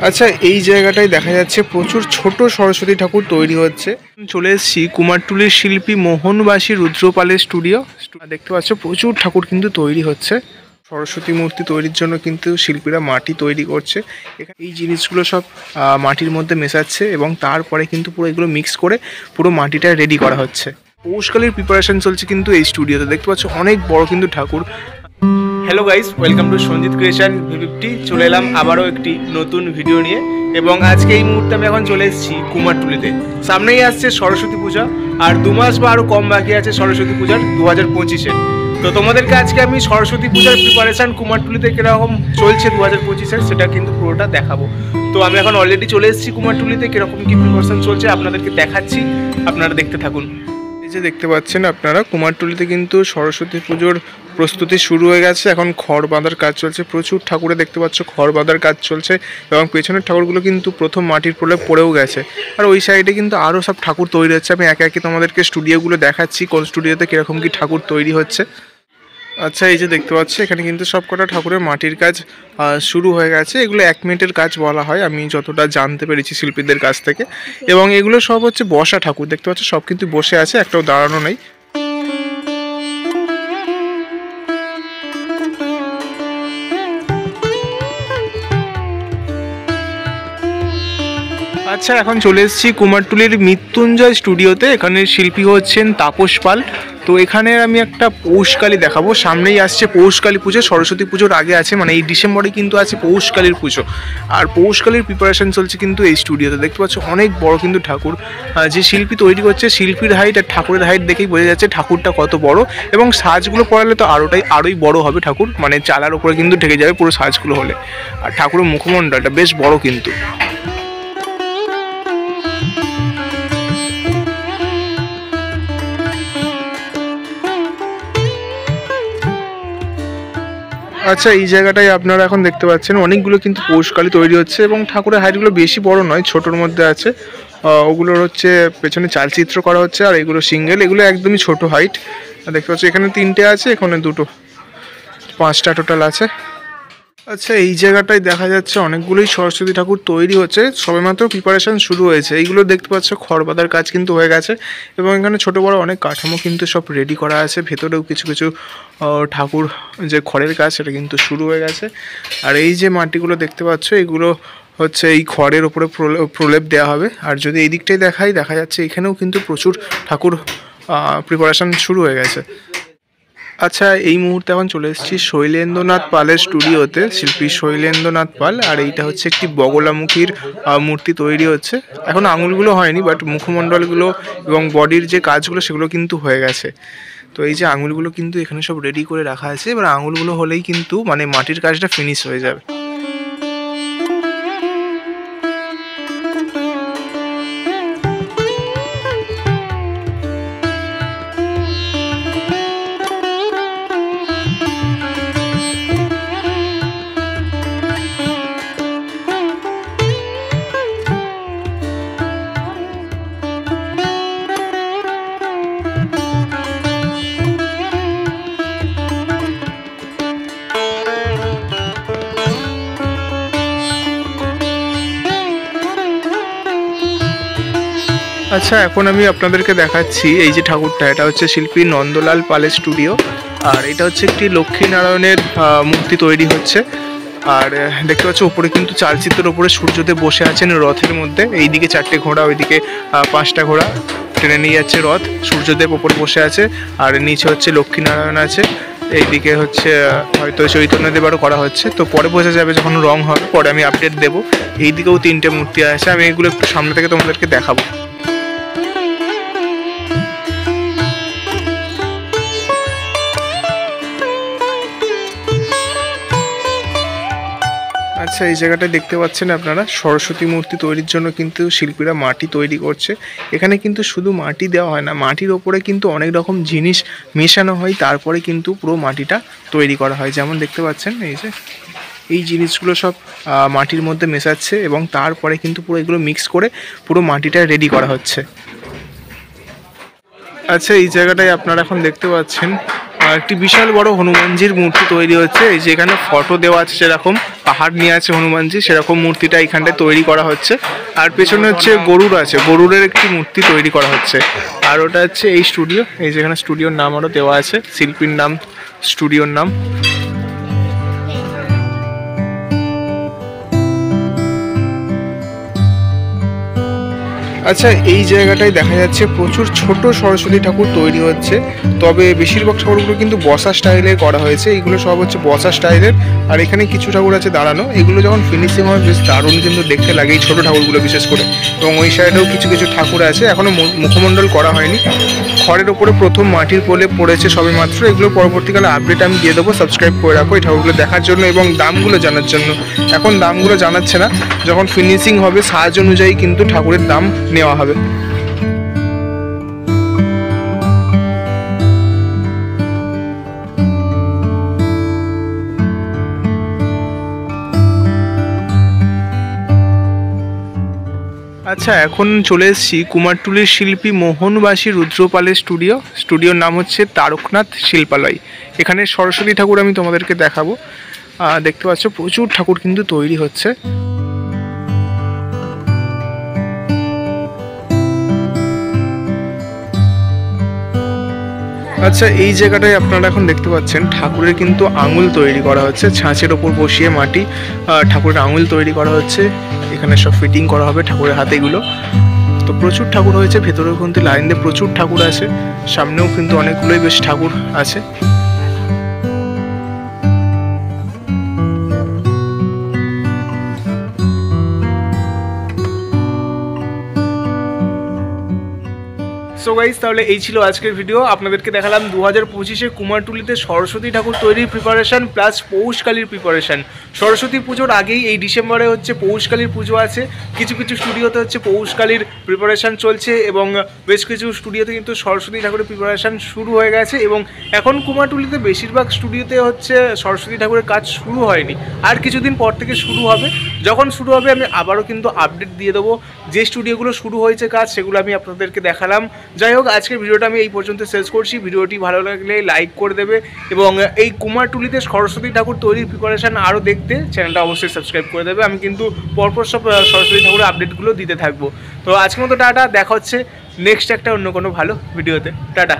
আচ্ছা, এই জায়গাটায় দেখা যাচ্ছে প্রচুর ছোট সরস্বতী ঠাকুর তৈরি হচ্ছে। চলে এসেছি কুমারটুলির শিল্পী মোহনবাসী রুদ্রপালের স্টুডিও। দেখতে পাচ্ছ প্রচুর ঠাকুর কিন্তু তৈরি হচ্ছে। সরস্বতী মূর্তি তৈরির জন্য কিন্তু শিল্পীরা মাটি তৈরি করছে। এই জিনিসগুলো সব মাটির মধ্যে মেশাচ্ছে এবং তারপরে কিন্তু পুরো এগুলো মিক্স করে পুরো মাটিটা রেডি করা হচ্ছে। পৌষকালীর প্রিপারেশন চলছে কিন্তু এই স্টুডিওতে। দেখতে পাচ্ছ অনেক বড় কিন্তু ঠাকুর। Hello guys, welcome to Sanjit creation V50। চলে এলাম আবারও একটি নতুন ভিডিও নিয়ে এবং আজকে এই মুহূর্তে আমি এখন চলে এসেছি কুমারটুলিতে। সামনেই আসছে সরস্বতী পূজা, আর 2 মাস বা আরও কম বাকি আছে সরস্বতী পূজার 2025-এর। তো তোমাদেরকে আজকে আমি সরস্বতী পূজার প্রিপারেশান কুমারটুলিতে কীরকম চলছে 2025-এর সেটা কিন্তু পুরোটা দেখাবো। তো আমি এখন অলরেডি চলে এসেছি কুমারটুলিতে, কীরকম কী প্রিপারেশান চলছে আপনাদেরকে দেখাচ্ছি, আপনারা দেখতে থাকুন। এই যে দেখতে পাচ্ছেন আপনারা, কুমারটুলিতে কিন্তু সরস্বতী পুজোর প্রস্তুতি শুরু হয়ে গেছে। এখন খড় বাঁধার কাজ চলছে, প্রচুর ঠাকুরে দেখতে পাচ্ছ খড় বাঁধার কাজ চলছে এবং পেছনের ঠাকুরগুলো কিন্তু প্রথম মাটির প্রলেপ পড়েও গেছে। আর ওই সাইডে কিন্তু আরও সব ঠাকুর তৈরি হচ্ছে। আমি একে একে তোমাদেরকে স্টুডিওগুলো দেখাচ্ছি কোন স্টুডিওতে কীরকম কী ঠাকুর তৈরি হচ্ছে। আচ্ছা, এই যে দেখতে পাচ্ছি এখানে কিন্তু সব কটা ঠাকুরের মাটির কাজ শুরু হয়ে গেছে। এগুলো 1 মিনিটের কাজ বলা হয়, আমি যতটা জানতে পেরেছি শিল্পীদের কাছ থেকে। এবং এগুলো সব হচ্ছে বসা ঠাকুর। দেখতে পাচ্ছ সব কিন্তু বসে আছে, একটাও দাঁড়ানো নেই। আচ্ছা, এখন চলে এসেছি কুমারটুলির মৃত্যুঞ্জয় স্টুডিওতে। এখানে শিল্পী হচ্ছেন তাপস পাল। তো এখানে আমি একটা পৌষকালী দেখাবো। সামনেই আসছে পৌষকালী পুজো, সরস্বতী পুজোর আগে আছে, মানে এই ডিসেম্বরে কিন্তু আছে পৌষকালীর পুজো। আর পৌষকালীর প্রিপারেশন চলছে কিন্তু এই স্টুডিওতে। দেখতে পাচ্ছ অনেক বড় কিন্তু ঠাকুর। যে শিল্পী তৈরি করছে, শিল্পীর হাইট আর ঠাকুরের হাইট দেখেই বোঝা যাচ্ছে ঠাকুরটা কত বড়। এবং সাজগুলো পড়ালে তো আরোই বড় হবে ঠাকুর, মানে চালার উপরে কিন্তু ঢেকে যাবে পুরো সাজগুলো হলে। আর ঠাকুরের মুখমণ্ডলটা বেশ বড় কিন্তু। আচ্ছা, এই জায়গাটায় আপনারা এখন দেখতে পাচ্ছেন অনেকগুলো কিন্তু পৌষকালী তৈরি হচ্ছে এবং ঠাকুরের হাইটগুলো বেশি বড় নয়, ছোটোর মধ্যে আছে। ওগুলোর হচ্ছে পেছনে চালচিত্র করা হচ্ছে, আর এগুলো সিঙ্গেল, এগুলো একদমই ছোট হাইট। দেখতে পাচ্ছি এখানে 3টে আছে, এখানে 2টো, 5টা টোটাল আছে। আচ্ছা, এই জায়গাটায় দেখা যাচ্ছে অনেকগুলোই সরস্বতী ঠাকুর তৈরি হচ্ছে, সবেমাত্র প্রিপারেশান শুরু হয়েছে। এইগুলো দেখতে পাচ্ছ খড় বাঁধার কাজ কিন্তু হয়ে গেছে এবং এখানে ছোটো বড়ো অনেক কাঠামো কিন্তু সব রেডি করা আছে। ভেতরেও কিছু কিছু ঠাকুর যে খড়ের কাজ সেটা কিন্তু শুরু হয়ে গেছে। আর এই যে মাটিগুলো দেখতে পাচ্ছ, এগুলো হচ্ছে এই খড়ের ওপরে প্রলেপ দেওয়া হবে। আর যদি এই দিকটাই দেখা যাচ্ছে এখানেও কিন্তু প্রচুর ঠাকুর প্রিপারেশান শুরু হয়ে গেছে। আচ্ছা, এই মুহূর্তে এখন চলে এসেছি শৈলেন্দ্রনাথ পালের স্টুডিওতে, শিল্পী শৈলেন্দ্রনাথ পাল। আর এইটা হচ্ছে একটি বগলামুখীর মূর্তি তৈরি হচ্ছে। এখন আঙুলগুলো হয়নি, বাট মুখমণ্ডলগুলো এবং বডির যে কাজগুলো সেগুলো কিন্তু হয়ে গেছে। তো এই যে আঙুলগুলো কিন্তু এখানে সব রেডি করে রাখা আছে, এবার আঙুলগুলো হলেই কিন্তু মানে মাটির কাজটা ফিনিশ হয়ে যাবে। আচ্ছা, এখন আমি আপনাদেরকে দেখাচ্ছি এই যে ঠাকুরটা, এটা হচ্ছে শিল্পী নন্দলাল পালের স্টুডিও। আর এটা হচ্ছে একটি লক্ষ্মীনারায়ণের মূর্তি তৈরি হচ্ছে। আর দেখতে পাচ্ছ উপরে কিন্তু চালচিত্রের ওপরে সূর্যদেব বসে আছেন রথের মধ্যে। এইদিকে 4টে ঘোড়া, ওইদিকে 5টা ঘোড়া টেনে নিয়ে যাচ্ছে রথ। সূর্যদেব ওপরে বসে আছে আর নিচে হচ্ছে লক্ষ্মীনারায়ণ আছে। এইদিকে হচ্ছে হয়তো চৈতন্যদেব আরও করা হচ্ছে। তো পরে বোঝা যাবে যখন রং হবে, পরে আমি আপডেট দেবো। এইদিকেও 3টে মূর্তি আছে, আমি এগুলো একটু সামনে থেকে তোমাদেরকে দেখাবো। আচ্ছা, এই জায়গাটা দেখতে পাচ্ছেন আপনারা, সরস্বতী মূর্তি তৈরির জন্য কিন্তু শিল্পীরা মাটি তৈরি করছে। এখানে কিন্তু শুধু মাটি দেওয়া হয় না, মাটির ওপরে কিন্তু অনেক রকম জিনিস মেশানো হয়, তারপরে কিন্তু পুরো মাটিটা তৈরি করা হয়। যেমন দেখতে পাচ্ছেন এই যে এই জিনিসগুলো সব মাটির মধ্যে মেশাচ্ছে এবং তারপরে কিন্তু পুরো এগুলো মিক্স করে পুরো মাটিটা রেডি করা হচ্ছে। আচ্ছা, এই জায়গাটায় আপনারা এখন দেখতে পাচ্ছেন একটি বিশাল বড় হনুমানজির মূর্তি তৈরি হচ্ছে। এই যে এখানে ফটো দেওয়া আছে, সেরকম পাহাড় নিয়ে আছে হনুমানজি, সেরকম মূর্তিটা এখানটায় তৈরি করা হচ্ছে। আর পেছনে হচ্ছে গরুর আছে, গরুরের একটি মূর্তি তৈরি করা হচ্ছে। আর ওটা হচ্ছে এই স্টুডিও, এই যেখানে স্টুডিওর নাম আরও দেওয়া আছে, শিল্পীর নাম, স্টুডিওর নাম। আচ্ছা, এই জায়গাটায় দেখা যাচ্ছে প্রচুর ছোট সরস্বতী ঠাকুর তৈরি হচ্ছে, তবে বেশিরভাগ ঠাকুরগুলো কিন্তু বসা স্টাইলে করা হয়েছে। এইগুলো সব হচ্ছে বসা স্টাইলের। আর এখানে কিছু ঠাকুর আছে দাঁড়ানো, এগুলো যখন ফিনিশিং হয় বেশ দারুণ কিন্তু দেখতে লাগে, এই ছোটো ঠাকুরগুলো বিশেষ করে। এবং ওই সাইডেও কিছু কিছু ঠাকুর আছে, এখনও মুখমণ্ডল করা হয়নি। খড়ের ওপরে প্রথম মাটির পোলে পড়েছে সবে মাত্র। এগুলো পরবর্তীকালে আপডেট আমি দিয়ে দেবো, সাবস্ক্রাইব করে রাখো এই ঠাকুরগুলো দেখার জন্য এবং দামগুলো জানার জন্য। এখন দামগুলো জানাচ্ছে না, যখন ফিনিশিং হবে সাইজ অনুযায়ী কিন্তু ঠাকুরের দাম নেওয়া হবে। আচ্ছা, এখন চলে এসেছি কুমারটুলির শিল্পী মোহনবাসী রুদ্রপালের স্টুডিওর নাম হচ্ছে তারকনাথ শিল্পালয়। এখানে সরস্বতী ঠাকুর আমি তোমাদেরকে দেখাবো। দেখতে পাচ্ছ প্রচুর ঠাকুর কিন্তু তৈরি হচ্ছে। আচ্ছা, এই জায়গাটায় আপনারা এখন দেখতে পাচ্ছেন ঠাকুরের কিন্তু আঙুল তৈরি করা হচ্ছে, ছাঁচের ওপর বসিয়ে মাটি ঠাকুরের আঙুল তৈরি করা হচ্ছে। এখানে সব ফিটিং করা হবে ঠাকুরের হাতেগুলো। তো প্রচুর ঠাকুর হয়েছে, ভেতরেও কিন্তু লাইন দিয়ে প্রচুর ঠাকুর আছে, সামনেও কিন্তু অনেকগুলোই বেশ ঠাকুর আছে। সো গাইস, তাহলে এই ছিল আজকের ভিডিও। আপনাদেরকে দেখালাম 2025-এ কুমারটুলিতে সরস্বতী ঠাকুর তৈরির প্রিপারেশান প্লাস পৌষকালীর প্রিপারেশান। সরস্বতী পুজোর আগেই এই ডিসেম্বরে হচ্ছে পৌষকালীর পুজো আছে। কিছু কিছু স্টুডিওতে হচ্ছে পৌষকালীর প্রিপারেশান চলছে এবং বেশ কিছু স্টুডিওতে কিন্তু সরস্বতী ঠাকুরের প্রিপারেশান শুরু হয়ে গেছে। এবং এখন কুমারটুলিতে বেশিরভাগ স্টুডিওতে হচ্ছে সরস্বতী ঠাকুরের কাজ শুরু হয়নি, আর কিছুদিন পর থেকে শুরু হবে। যখন শুরু হবে আমি আবারও কিন্তু আপডেট দিয়ে দেবো। যে স্টুডিওগুলো শুরু হয়েছে কাজ সেগুলো আমি আপনাদেরকে দেখালাম। যাই হোক, আজকের ভিডিওটা আমি এই পর্যন্ত শেষ করছি। ভিডিওটি ভালো লাগলে লাইক করে দেবে এবং এই কুমারটুলিতে সরস্বতী ঠাকুর তৈরির প্রিপারেশান আরও দেখতে চ্যানেলটা অবশ্যই সাবস্ক্রাইব করে দেবে। আমি কিন্তু পরপর সব সরস্বতী ঠাকুরের আপডেটগুলো দিতে থাকবো। তো আজকের মতো টাটা, দেখা হচ্ছে নেক্সট একটা অন্য কোনো ভালো ভিডিওতে। টাটা।